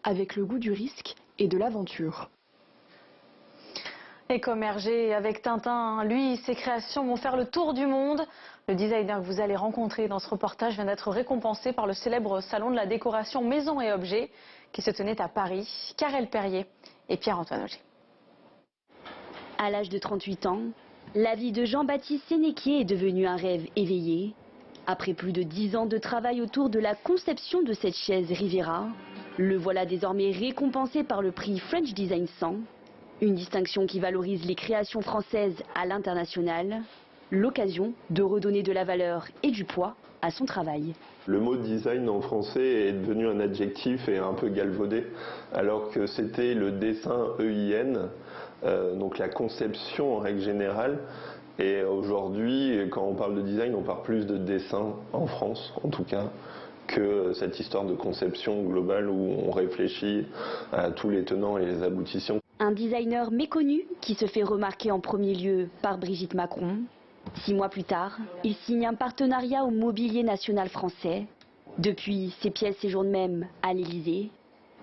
avec le goût du risque et de l'aventure. Et comme Hergé avec Tintin, lui, ses créations vont faire le tour du monde. Le designer que vous allez rencontrer dans ce reportage vient d'être récompensé par le célèbre salon de la décoration Maison et Objets qui se tenait à Paris. Karel Perrier et Pierre-Antoine Auger. À l'âge de 38 ans, la vie de Jean-Baptiste Sénéquier est devenue un rêve éveillé. Après plus de 10 ans de travail autour de la conception de cette chaise Riviera, le voilà désormais récompensé par le prix French Design 100, une distinction qui valorise les créations françaises à l'international, l'occasion de redonner de la valeur et du poids à son travail. Le mot design en français est devenu un adjectif et un peu galvaudé, alors que c'était le dessin EIN, donc la conception en règle générale. Et aujourd'hui, quand on parle de design, on parle plus de dessin en France, en tout cas, que cette histoire de conception globale où on réfléchit à tous les tenants et les aboutissants. Un designer méconnu qui se fait remarquer en premier lieu par Brigitte Macron. 6 mois plus tard, il signe un partenariat au Mobilier National Français. Depuis, ses pièces séjournent même à l'Élysée.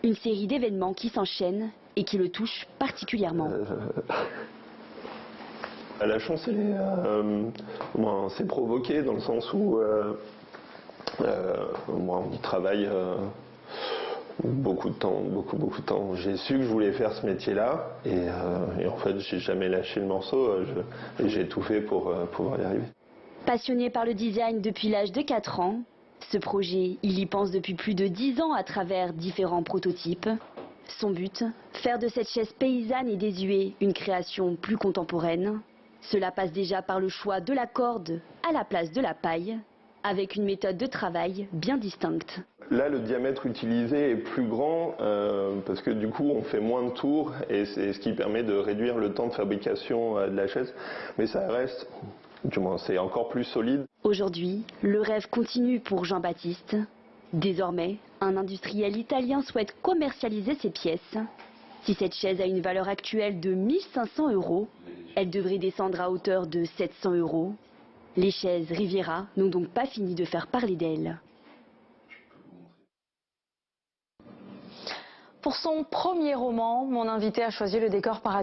Une série d'événements qui s'enchaînent et qui le touchent particulièrement. La chance, c'est provoqué dans le sens où moi, on y travaille beaucoup de temps, beaucoup de temps. J'ai su que je voulais faire ce métier-là et en fait, j'ai jamais lâché le morceau et j'ai tout fait pour pouvoir y arriver. Passionné par le design depuis l'âge de 4 ans, ce projet, il y pense depuis plus de 10 ans à travers différents prototypes. Son but, faire de cette chaise paysanne et désuée une création plus contemporaine. Cela passe déjà par le choix de la corde à la place de la paille, avec une méthode de travail bien distincte. Là, le diamètre utilisé est plus grand parce que du coup, on fait moins de tours et c'est ce qui permet de réduire le temps de fabrication de la chaise. Mais ça reste, du moins, c'est encore plus solide. Aujourd'hui, le rêve continue pour Jean-Baptiste. Désormais, un industriel italien souhaite commercialiser ses pièces. Si cette chaise a une valeur actuelle de 1 500 €, elle devrait descendre à hauteur de 700 €. Les chaises Riviera n'ont donc pas fini de faire parler d'elles. Pour son premier roman, mon invité a choisi le décor paradisiaque.